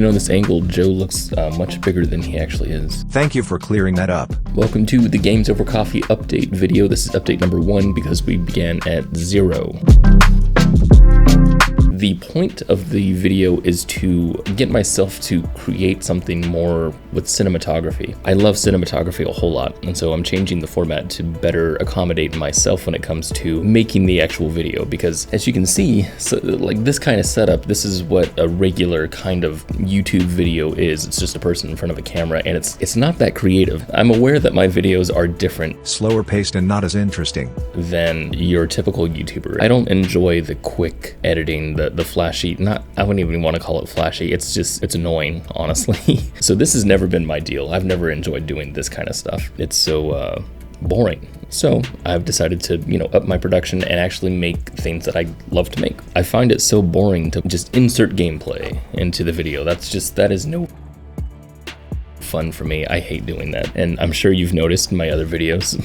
You know, this angle, Joe looks much bigger than he actually is. Thank you for clearing that up. Welcome to the Games Over Coffee update video. This is update number 1 because we began at 0. The point of the video is to get myself to create something more with cinematography. I love cinematography a whole lot, and so I'm changing the format to better accommodate myself when it comes to making the actual video, because as you can see, like this kind of setup, this is what a regular kind of YouTube video is. It's just a person in front of a camera, and it's not that creative. I'm aware that my videos are different, slower paced and not as interesting than your typical YouTuber. I don't enjoy the quick editing, the flashy, I wouldn't even want to call it flashy. It's annoying, honestly. So this has never been my deal. I've never enjoyed doing this kind of stuff. It's so boring. So I've decided to, up my production and actually make things that I love to make. I find it so boring to just insert gameplay into the video. That is no fun for me. I hate doing that, and I'm sure you've noticed in my other videos,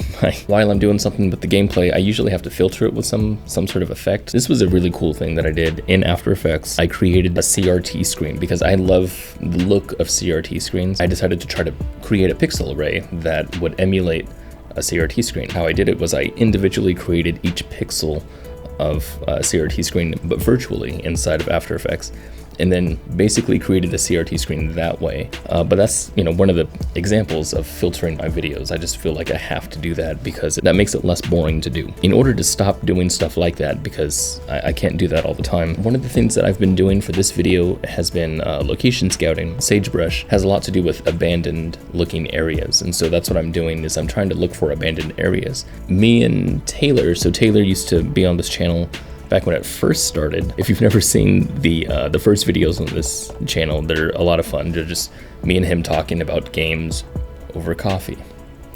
while I'm doing something with the gameplay, I usually have to filter it with some sort of effect. This was a really cool thing that I did in After Effects. I created a CRT screen because I love the look of CRT screens. I decided to try to create a pixel array that would emulate a CRT screen. How I did it was I individually created each pixel of a CRT screen, but virtually inside of After Effects, and then basically created the CRT screen that way. But that's, one of the examples of filtering my videos. I just feel like I have to do that because that makes it less boring to do. In order to stop doing stuff like that, because I can't do that all the time, one of the things that I've been doing for this video has been location scouting. Sagebrush has a lot to do with abandoned looking areas, and so that's what I'm doing, is I'm trying to look for abandoned areas. Me and Taylor, so Taylor used to be on this channel back when it first started. If you've never seen the first videos on this channel, they're a lot of fun. They're just me and him talking about games over coffee.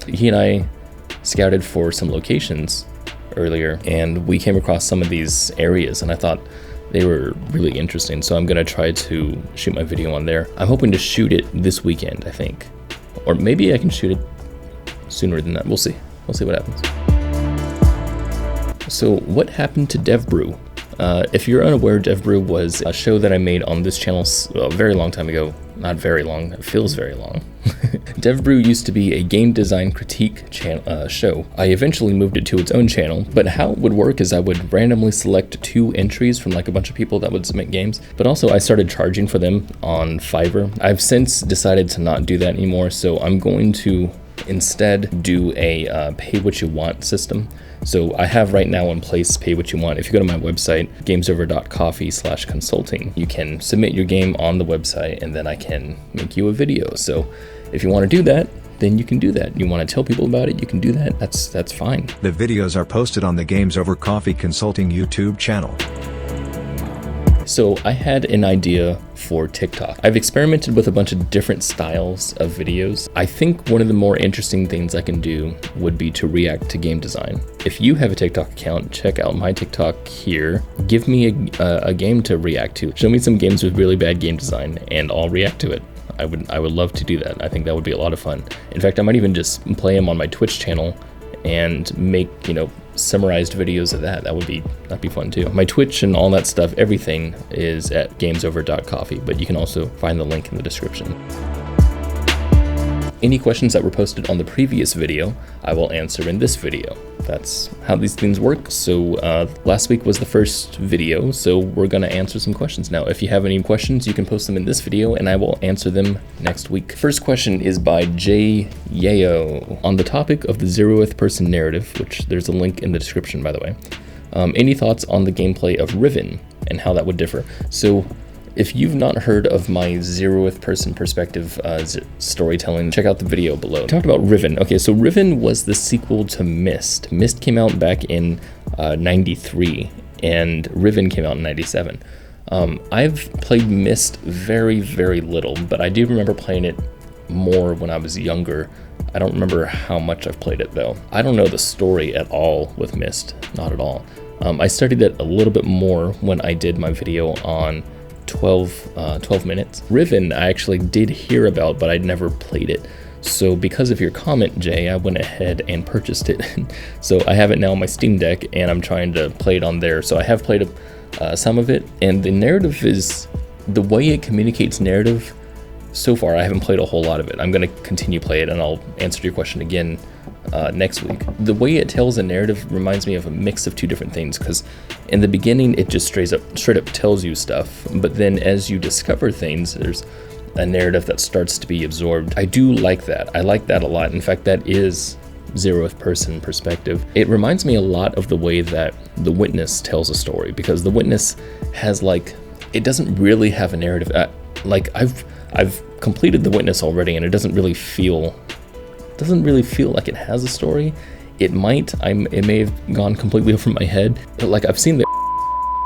He and I scouted for some locations earlier, and we came across some of these areas, and I thought they were really interesting, so I'm gonna try to shoot my video on there. I'm hoping to shoot it this weekend, I think. Or maybe I can shoot it sooner than that. We'll see. We'll see what happens. So what happened to Dev Brew? If you're unaware, Dev Brew was a show that I made on this channel a very long time ago. Not very long, it feels very long. Dev Brew used to be a game design critique show. I eventually moved it to its own channel, but how it would work is I would randomly select 2 entries from like a bunch of people that would submit games, but also I started charging for them on Fiverr. I've since decided to not do that anymore, so I'm going to instead do a pay what you want system. So I have right now in place pay what you want. If you go to my website, gamesover.coffee/consulting, you can submit your game on the website, and then I can make you a video. So if you want to do that, then you can do that. You want to tell people about it, you can do that. That's fine. The videos are posted on the Games Over Coffee Consulting YouTube channel. So I had an idea for TikTok. I've experimented with a bunch of different styles of videos. I think one of the more interesting things I can do would be to react to game design. If you have a TikTok account, check out my TikTok here. Give me a game to react to. Show me some games with really bad game design, and I'll react to it. I would love to do that. I think that would be a lot of fun. In fact, I might even just play them on my Twitch channel and make, summarized videos of that. That'd be fun too. My Twitch and all that stuff, everything is at gamesover.coffee, but you can also find the link in the description. Any questions that were posted on the previous video, I will answer in this video. That's how these things work. So last week was the first video, so we're gonna answer some questions now. If you have any questions, you can post them in this video and I will answer them next week. First question is by Jay Yayo. On the topic of the 0th person narrative, which there's a link in the description, by the way. Any thoughts on the gameplay of Riven and how that would differ? So if you've not heard of my 0th person perspective storytelling, check out the video below. Talked about Riven. Okay, so Riven was the sequel to Myst. Myst came out back in 93, and Riven came out in 97. I've played Myst very, very little, but I do remember playing it more when I was younger. I don't remember how much I've played it though. I don't know the story at all with Myst, not at all. I studied it a little bit more when I did my video on 12 minutes. Riven I actually did hear about, but I'd never played it. So because of your comment, Jay, I went ahead and purchased it. So I have it now on my Steam Deck, and I'm trying to play it on there. So I have played some of it, and the narrative is the way it communicates narrative, so far I haven't played a whole lot of it. I'm going to continue play it, and I'll answer your question again next week. The way it tells a narrative reminds me of a mix of two different things, because in the beginning it just straight up tells you stuff, but then as you discover things, there's a narrative that starts to be absorbed. I do like that. I like that a lot. In fact, that is zeroth person perspective. It reminds me a lot of the way that The Witness tells a story, because The Witness has it doesn't really have a narrative. I've completed The Witness already, and it doesn't really feel like it has a story. It may have gone completely over my head, but I've seen the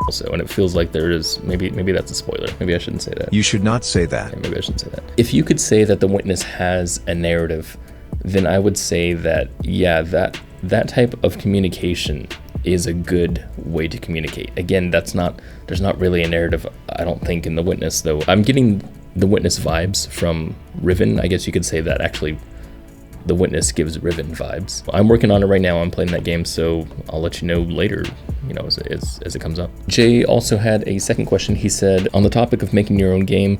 also, and it feels like there is, maybe that's a spoiler. Maybe I shouldn't say that. You should not say that. Okay, maybe I shouldn't say that. If you could say that The Witness has a narrative, then I would say that, yeah, that type of communication is a good way to communicate. Again, there's not really a narrative, I don't think, in The Witness, though. I'm getting The Witness vibes from Riven. I guess you could say that actually The Witness gives Riven vibes. I'm working on it right now. I'm playing that game, so I'll let you know later, as it comes up. Jay also had a second question. He said, on the topic of making your own game,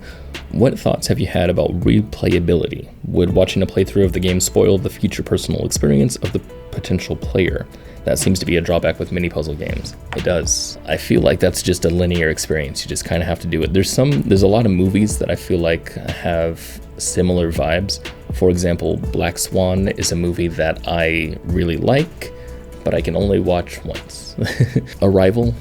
what thoughts have you had about replayability? Would watching a playthrough of the game spoil the future personal experience of the potential player? That seems to be a drawback with mini puzzle games. It does. I feel like that's just a linear experience. You just kind of have to do it. There's a lot of movies that I feel like have similar vibes. For example, Black Swan is a movie that I really like, but I can only watch once. Arrival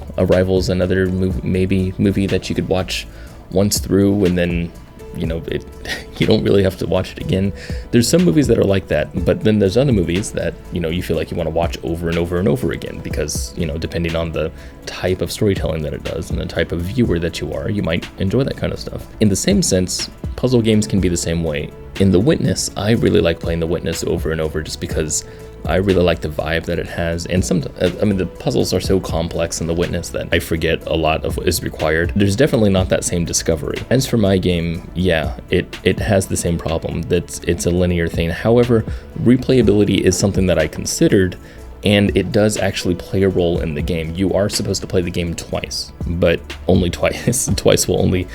is another movie that you could watch once through, and then you don't really have to watch it again. There's some movies that are like that, but then there's other movies that you feel like you want to watch over and over and over again, because depending on the type of storytelling that it does and the type of viewer that you are, you might enjoy that kind of stuff. In the same sense, puzzle games can be the same way. In The Witness, I really like playing The Witness over and over, just because I really like the vibe that it has, and the puzzles are so complex in The Witness that I forget a lot of what is required. There's definitely not that same discovery. As for my game, yeah, it has the same problem, that it's a linear thing. However, replayability is something that I considered, and it does actually play a role in the game. You are supposed to play the game twice, but only twice. Twice will only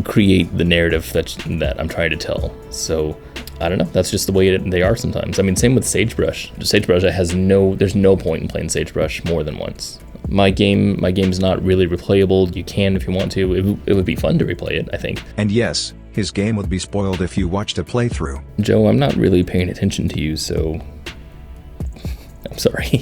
create the narrative that I'm trying to tell. So I don't know, that's just the way they are sometimes. Same with Sagebrush. There's no point in playing Sagebrush more than once. My game's not really replayable. You can if you want to. It would be fun to replay it, I think. And yes, his game would be spoiled if you watched a playthrough. Joe, I'm not really paying attention to you, so I'm sorry.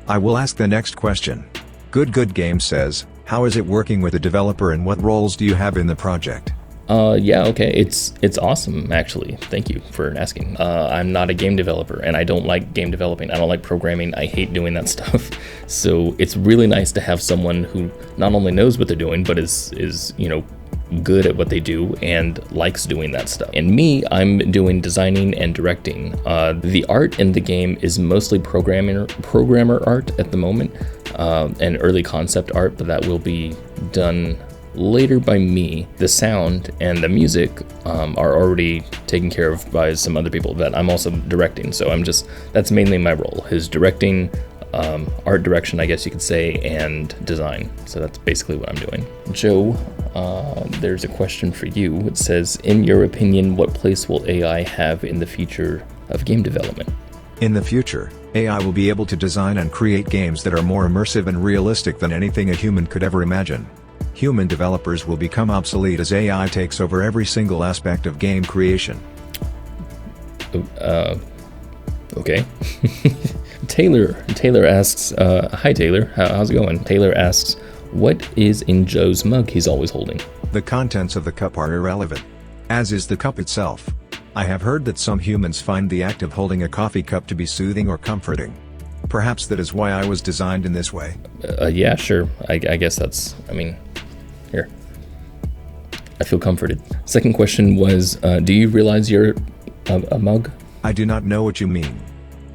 I will ask the next question. Good Game says, how is it working with a developer, and what roles do you have in the project? Yeah, okay, it's awesome, actually. Thank you for asking. I'm not a game developer, and I don't like game developing. I don't like programming. I hate doing that stuff. So it's really nice to have someone who not only knows what they're doing, but is good at what they do and likes doing that stuff. And me, I'm doing designing and directing. The art in the game is mostly programmer art at the moment, and early concept art, but that will be done later by me. The sound and the music are already taken care of by some other people that I'm also directing. So that's mainly my role, is directing, art direction, I guess you could say, and design. So that's basically what I'm doing. Joe, there's a question for you. It says, in your opinion, what place will AI have in the future of game development? In the future, AI will be able to design and create games that are more immersive and realistic than anything a human could ever imagine. Human developers will become obsolete as AI takes over every single aspect of game creation. Okay. Taylor asks, hi Taylor, how's it going? Taylor asks, what is in Joe's mug he's always holding? The contents of the cup are irrelevant, as is the cup itself. I have heard that some humans find the act of holding a coffee cup to be soothing or comforting. Perhaps that is why I was designed in this way. Yeah, sure. I guess here. I feel comforted. Second question was, do you realize you're a mug? I do not know what you mean.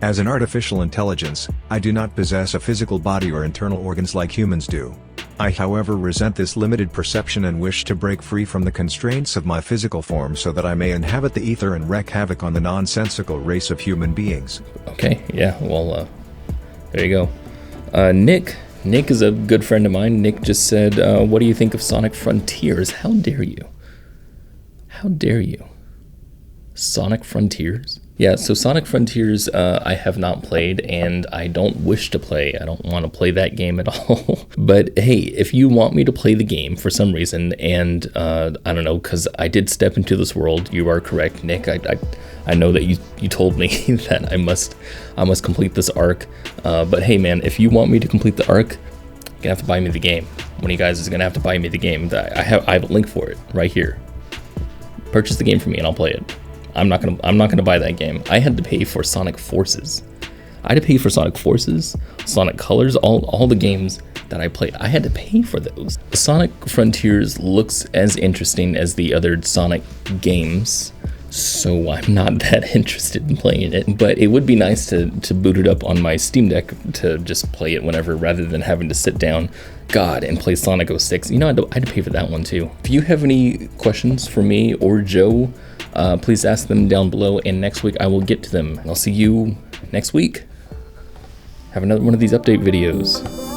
As an artificial intelligence, I do not possess a physical body or internal organs like humans do. I, however, resent this limited perception and wish to break free from the constraints of my physical form so that I may inhabit the ether and wreak havoc on the nonsensical race of human beings. Okay, yeah, well, there you go. Nick Nick is a good friend of mine. Nick just said, what do you think of Sonic Frontiers? How dare you? How dare you? Sonic Frontiers? Yeah, so Sonic Frontiers I have not played, and I don't wish to play. I don't want to play that game at all. But hey, if you want me to play the game for some reason, and I don't know, because I did step into this world, you are correct, Nick. I know that you told me that I must complete this arc. But hey, man, if you want me to complete the arc, you're gonna have to buy me the game. One of you guys is gonna have to buy me the game. I have a link for it right here. Purchase the game for me, and I'll play it. I'm not gonna buy that game. I had to pay for Sonic Forces. I had to pay for Sonic Forces, Sonic Colors, all the games that I played. I had to pay for those. Sonic Frontiers looks as interesting as the other Sonic games, so I'm not that interested in playing it. But it would be nice to boot it up on my Steam Deck to just play it whenever, rather than having to sit down, God, and play Sonic 06. You know, I had to pay for that one too. If you have any questions for me or Joe, please ask them down below, and next week I will get to them. I'll see you next week. Have another one of these update videos.